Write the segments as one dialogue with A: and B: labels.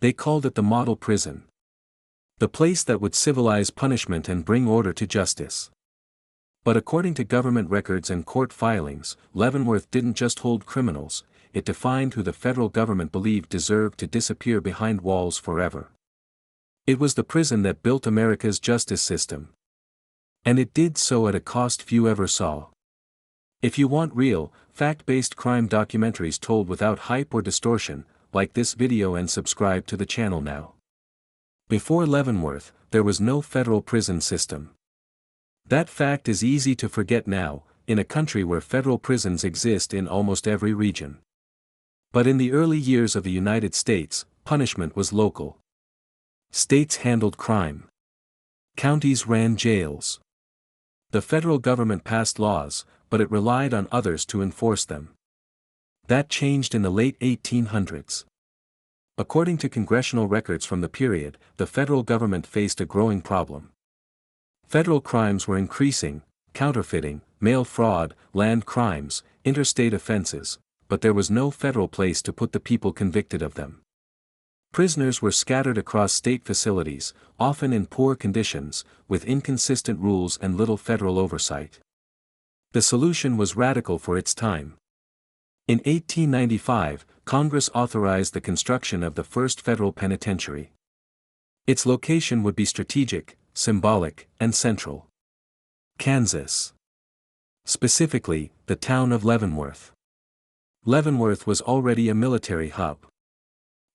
A: They called it the model prison. The place that would civilize punishment and bring order to justice. But according to government records and court filings, Leavenworth didn't just hold criminals, it defined who the federal government believed deserved to disappear behind walls forever. It was the prison that built America's justice system. And it did so at a cost few ever saw. If you want real, fact-based crime documentaries told without hype or distortion, like this video and subscribe to the channel now. Before Leavenworth, there was no federal prison system. That fact is easy to forget now, in a country where federal prisons exist in almost every region. But in the early years of the United States, punishment was local. States handled crime. Counties ran jails. The federal government passed laws, but it relied on others to enforce them. That changed in the late 1800s. According to congressional records from the period, the federal government faced a growing problem. Federal crimes were increasing: counterfeiting, mail fraud, land crimes, interstate offenses, but there was no federal place to put the people convicted of them. Prisoners were scattered across state facilities, often in poor conditions, with inconsistent rules and little federal oversight. The solution was radical for its time. In 1895, Congress authorized the construction of the first federal penitentiary. Its location would be strategic, symbolic, and central. Kansas. Specifically, the town of Leavenworth. Leavenworth was already a military hub.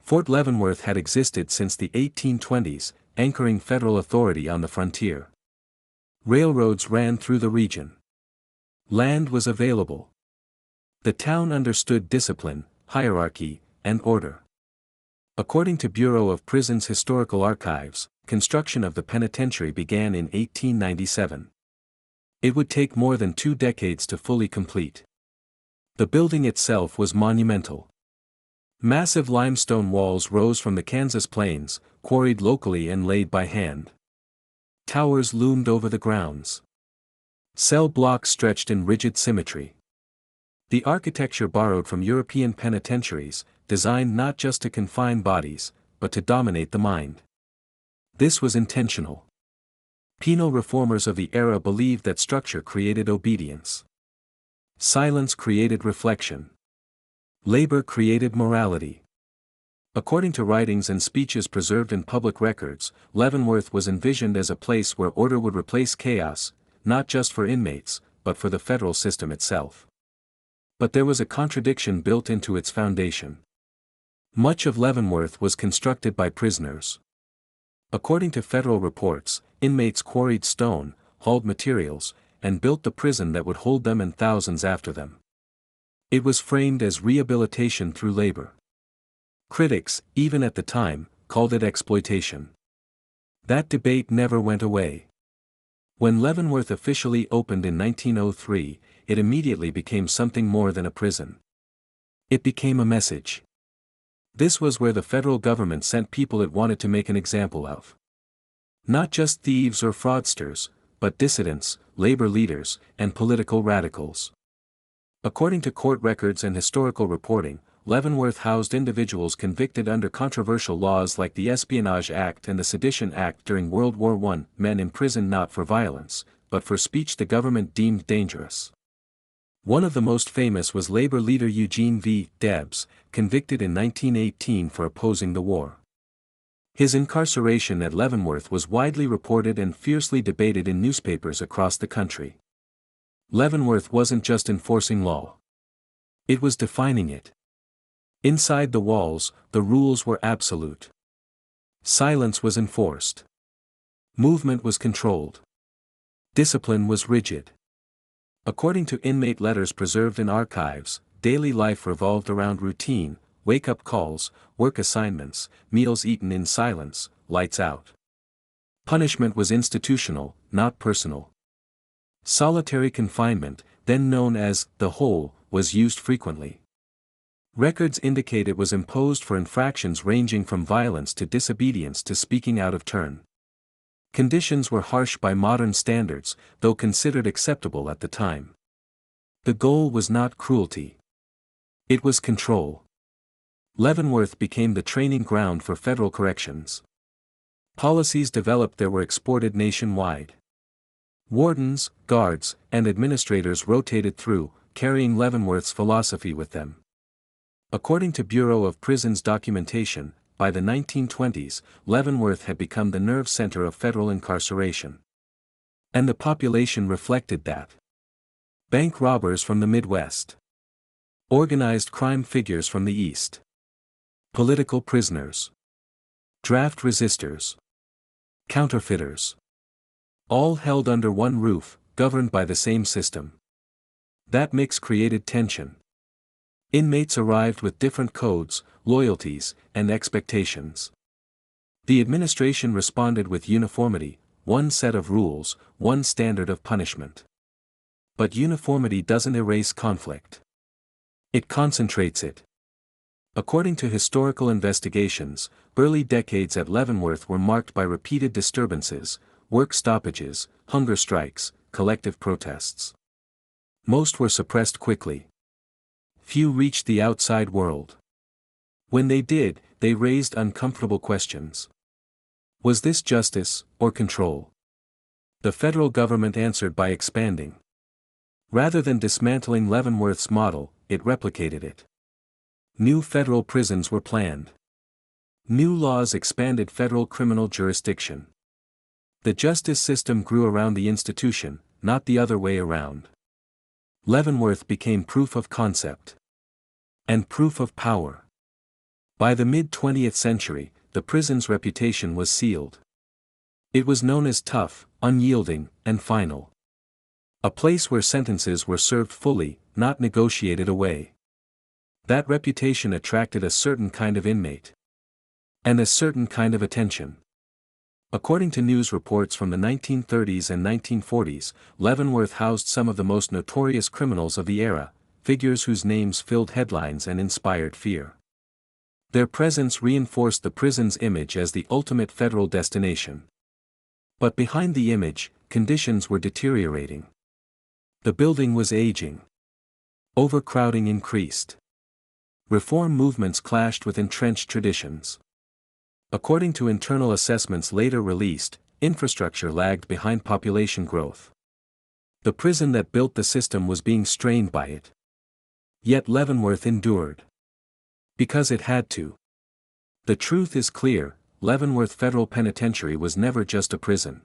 A: Fort Leavenworth had existed since the 1820s, anchoring federal authority on the frontier. Railroads ran through the region. Land was available. The town understood discipline, hierarchy, and order. According to Bureau of Prisons Historical Archives, construction of the penitentiary began in 1897. It would take more than 2 decades to fully complete. The building itself was monumental. Massive limestone walls rose from the Kansas plains, quarried locally and laid by hand. Towers loomed over the grounds. Cell blocks stretched in rigid symmetry. The architecture borrowed from European penitentiaries, designed not just to confine bodies, but to dominate the mind. This was intentional. Penal reformers of the era believed that structure created obedience. Silence created reflection. Labor created morality. According to writings and speeches preserved in public records, Leavenworth was envisioned as a place where order would replace chaos, not just for inmates, but for the federal system itself. But there was a contradiction built into its foundation. Much of Leavenworth was constructed by prisoners. According to federal reports, inmates quarried stone, hauled materials, and built the prison that would hold them and thousands after them. It was framed as rehabilitation through labor. Critics, even at the time, called it exploitation. That debate never went away. When Leavenworth officially opened in 1903, it immediately became something more than a prison. It became a message. This was where the federal government sent people it wanted to make an example of. Not just thieves or fraudsters, but dissidents, labor leaders, and political radicals. According to court records and historical reporting, Leavenworth housed individuals convicted under controversial laws like the Espionage Act and the Sedition Act during World War I, men imprisoned not for violence, but for speech the government deemed dangerous. One of the most famous was labor leader Eugene V. Debs, convicted in 1918 for opposing the war. His incarceration at Leavenworth was widely reported and fiercely debated in newspapers across the country. Leavenworth wasn't just enforcing law. It was defining it. Inside the walls, the rules were absolute. Silence was enforced. Movement was controlled. Discipline was rigid. According to inmate letters preserved in archives, daily life revolved around routine: wake-up calls, work assignments, meals eaten in silence, lights out. Punishment was institutional, not personal. Solitary confinement, then known as the hole, was used frequently. Records indicate it was imposed for infractions ranging from violence to disobedience to speaking out of turn. Conditions were harsh by modern standards, though considered acceptable at the time. The goal was not cruelty. It was control. Leavenworth became the training ground for federal corrections. Policies developed there were exported nationwide. Wardens, guards, and administrators rotated through, carrying Leavenworth's philosophy with them. According to Bureau of Prisons documentation, by the 1920s, Leavenworth had become the nerve center of federal incarceration. And the population reflected that. Bank robbers from the Midwest. Organized crime figures from the East. Political prisoners. Draft resistors. Counterfeiters. All held under one roof, governed by the same system. That mix created tension. Inmates arrived with different codes, loyalties, and expectations. The administration responded with uniformity, one set of rules, one standard of punishment. But uniformity doesn't erase conflict. It concentrates it. According to historical investigations, early decades at Leavenworth were marked by repeated disturbances, work stoppages, hunger strikes, collective protests. Most were suppressed quickly. Few reached the outside world. When they did, they raised uncomfortable questions. Was this justice, or control? The federal government answered by expanding. Rather than dismantling Leavenworth's model, it replicated it. New federal prisons were planned. New laws expanded federal criminal jurisdiction. The justice system grew around the institution, not the other way around. Leavenworth became proof of concept. And proof of power. By the mid-20th century, the prison's reputation was sealed. It was known as tough, unyielding, and final. A place where sentences were served fully, not negotiated away. That reputation attracted a certain kind of inmate. And a certain kind of attention. According to news reports from the 1930s and 1940s, Leavenworth housed some of the most notorious criminals of the era, figures whose names filled headlines and inspired fear. Their presence reinforced the prison's image as the ultimate federal destination. But behind the image, conditions were deteriorating. The building was aging. Overcrowding increased. Reform movements clashed with entrenched traditions. According to internal assessments later released, infrastructure lagged behind population growth. The prison that built the system was being strained by it. Yet Leavenworth endured. Because it had to. The truth is clear, Leavenworth Federal Penitentiary was never just a prison.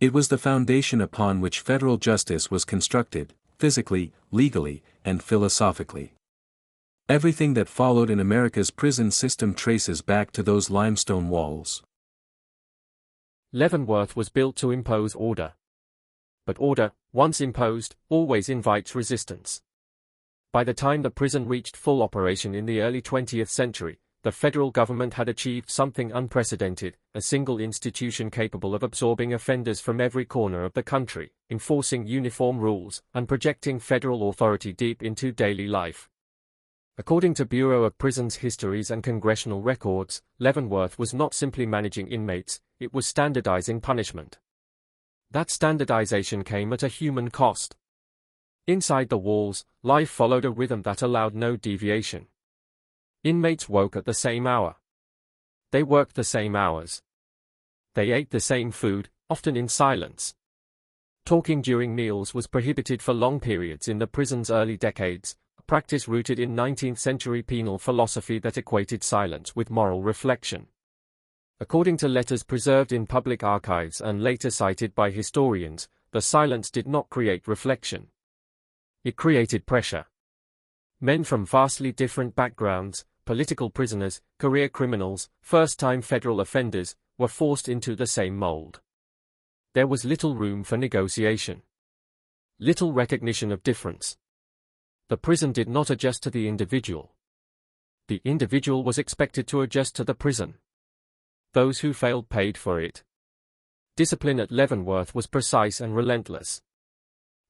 A: It was the foundation upon which federal justice was constructed, physically, legally, and philosophically. Everything that followed in America's prison system traces back to those limestone walls.
B: Leavenworth was built to impose order. But order, once imposed, always invites resistance. By the time the prison reached full operation in the early 20th century, the federal government had achieved something unprecedented, a single institution capable of absorbing offenders from every corner of the country, enforcing uniform rules, and projecting federal authority deep into daily life. According to Bureau of Prisons histories and congressional records, Leavenworth was not simply managing inmates, it was standardizing punishment. That standardization came at a human cost. Inside the walls, life followed a rhythm that allowed no deviation. Inmates woke at the same hour. They worked the same hours. They ate the same food, often in silence. Talking during meals was prohibited for long periods in the prison's early decades, a practice rooted in 19th-century penal philosophy that equated silence with moral reflection. According to letters preserved in public archives and later cited by historians, the silence did not create reflection. It created pressure. Men from vastly different backgrounds, political prisoners, career criminals, first-time federal offenders, were forced into the same mold. There was little room for negotiation. Little recognition of difference. The prison did not adjust to the individual. The individual was expected to adjust to the prison. Those who failed paid for it. Discipline at Leavenworth was precise and relentless.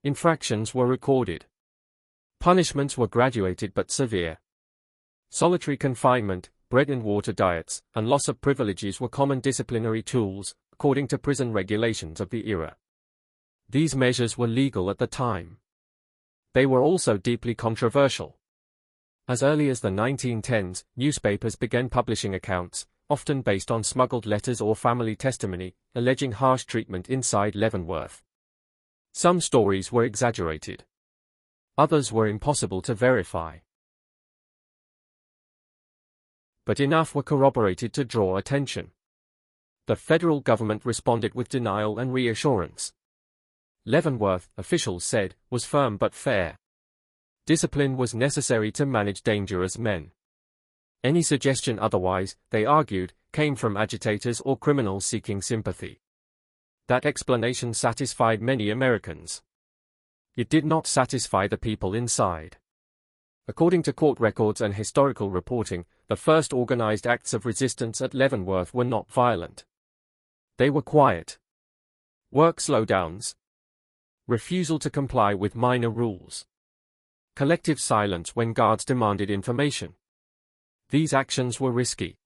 B: Infractions were recorded. Punishments were graduated but severe. Solitary confinement, bread and water diets, and loss of privileges were common disciplinary tools, according to prison regulations of the era. These measures were legal at the time. They were also deeply controversial. As early as the 1910s, newspapers began publishing accounts, often based on smuggled letters or family testimony, alleging harsh treatment inside Leavenworth. Some stories were exaggerated. Others were impossible to verify. But enough were corroborated to draw attention. The federal government responded with denial and reassurance. Leavenworth, officials said, was firm but fair. Discipline was necessary to manage dangerous men. Any suggestion otherwise, they argued, came from agitators or criminals seeking sympathy. That explanation satisfied many Americans. It did not satisfy the people inside. According to court records and historical reporting, the first organized acts of resistance at Leavenworth were not violent. They were quiet. Work slowdowns. Refusal to comply with minor rules. Collective silence when guards demanded information. These actions were risky.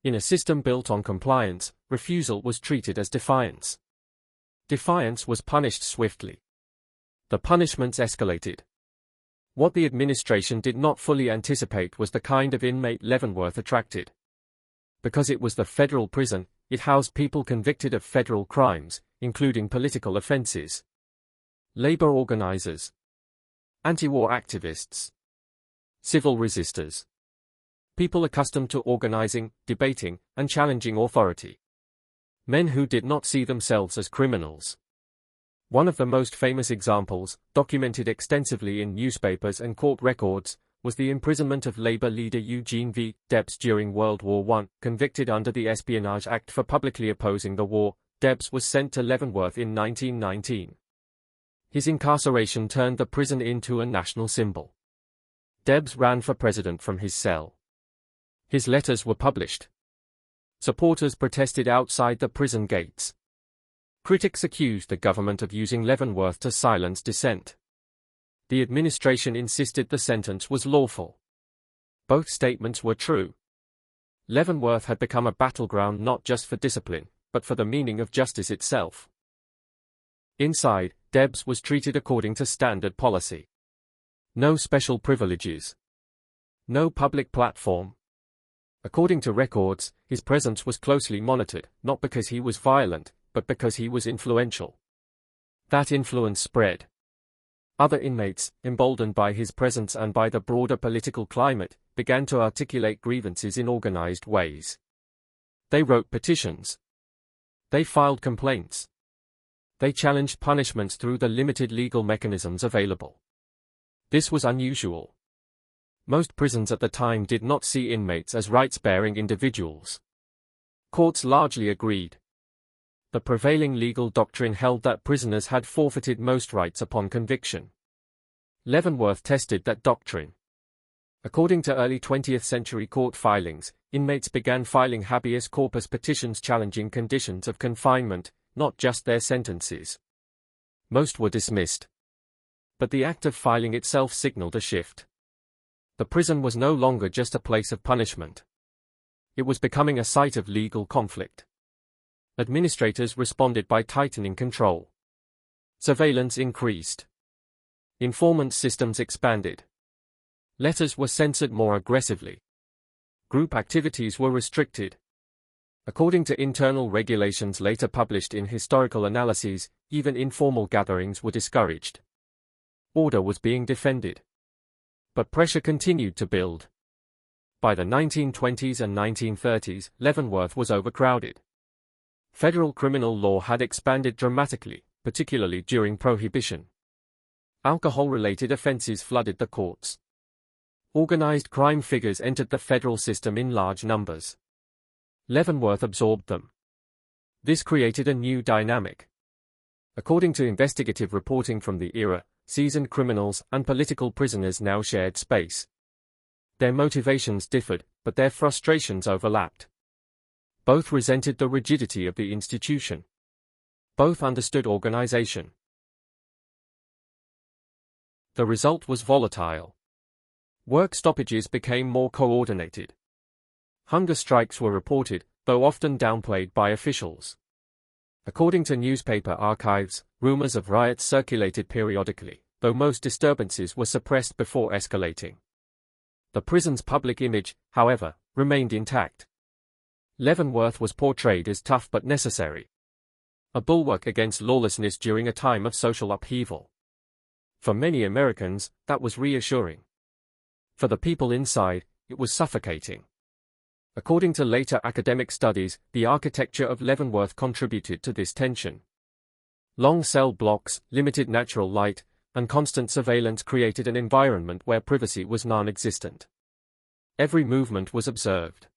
B: In a system built on compliance, refusal was treated as defiance. Defiance was punished swiftly. The punishments escalated. What the administration did not fully anticipate was the kind of inmate Leavenworth attracted. Because it was the federal prison, it housed people convicted of federal crimes, including political offenses, labor organizers, anti-war activists, civil resistors, people accustomed to organizing, debating, and challenging authority. Men who did not see themselves as criminals. One of the most famous examples, documented extensively in newspapers and court records, was the imprisonment of labor leader Eugene V. Debs during World War I. Convicted under the Espionage Act for publicly opposing the war, Debs was sent to Leavenworth in 1919. His incarceration turned the prison into a national symbol. Debs ran for president from his cell. His letters were published. Supporters protested outside the prison gates. Critics accused the government of using Leavenworth to silence dissent. The administration insisted the sentence was lawful. Both statements were true. Leavenworth had become a battleground not just for discipline, but for the meaning of justice itself. Inside, Debs was treated according to standard policy. No special privileges. No public platform. According to records, his presence was closely monitored, not because he was violent, but because he was influential. That influence spread. Other inmates, emboldened by his presence and by the broader political climate, began to articulate grievances in organized ways. They wrote petitions. They filed complaints. They challenged punishments through the limited legal mechanisms available. This was unusual. Most prisons at the time did not see inmates as rights-bearing individuals. Courts largely agreed. The prevailing legal doctrine held that prisoners had forfeited most rights upon conviction. Leavenworth tested that doctrine. According to early 20th century court filings, inmates began filing habeas corpus petitions challenging conditions of confinement, not just their sentences. Most were dismissed. But the act of filing itself signaled a shift. The prison was no longer just a place of punishment. It was becoming a site of legal conflict. Administrators responded by tightening control. Surveillance increased. Informant systems expanded. Letters were censored more aggressively. Group activities were restricted. According to internal regulations later published in historical analyses, even informal gatherings were discouraged. Order was being defended. But pressure continued to build. By the 1920s and 1930s, Leavenworth was overcrowded. Federal criminal law had expanded dramatically, particularly during Prohibition. Alcohol-related offenses flooded the courts. Organized crime figures entered the federal system in large numbers. Leavenworth absorbed them. This created a new dynamic. According to investigative reporting from the era, seasoned criminals and political prisoners now shared space. Their motivations differed, but their frustrations overlapped. Both resented the rigidity of the institution. Both understood organization. The result was volatile. Work stoppages became more coordinated. Hunger strikes were reported, though often downplayed by officials. According to newspaper archives, rumors of riots circulated periodically, though most disturbances were suppressed before escalating. The prison's public image, however, remained intact. Leavenworth was portrayed as tough but necessary, a bulwark against lawlessness during a time of social upheaval. For many Americans, that was reassuring. For the people inside, it was suffocating. According to later academic studies, the architecture of Leavenworth contributed to this tension. Long cell blocks, limited natural light, and constant surveillance created an environment where privacy was non-existent. Every movement was observed.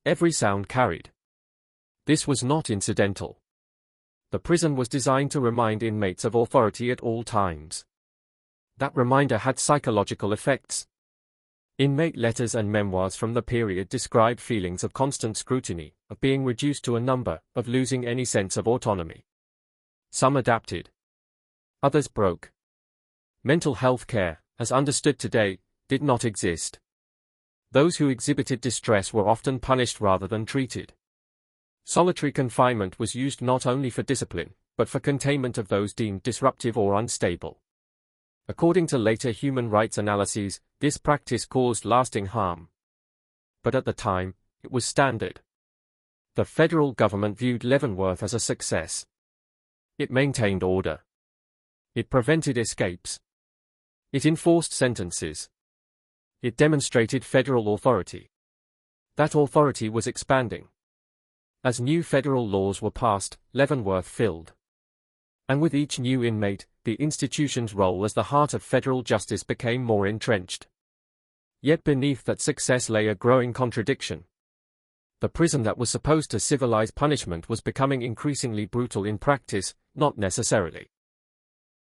B: Every sound carried. This was not incidental. The prison was designed to remind inmates of authority at all times. That reminder had psychological effects. Inmate letters and memoirs from the period described feelings of constant scrutiny, of being reduced to a number, of losing any sense of autonomy. Some adapted. Others broke. Mental health care, as understood today, did not exist. Those who exhibited distress were often punished rather than treated. Solitary confinement was used not only for discipline, but for containment of those deemed disruptive or unstable. According to later human rights analyses, this practice caused lasting harm. But at the time, it was standard. The federal government viewed Leavenworth as a success. It maintained order. It prevented escapes. It enforced sentences. It demonstrated federal authority. That authority was expanding. As new federal laws were passed, Leavenworth filled. And with each new inmate, the institution's role as the heart of federal justice became more entrenched. Yet beneath that success lay a growing contradiction. The prison that was supposed to civilize punishment was becoming increasingly brutal in practice, not necessarily.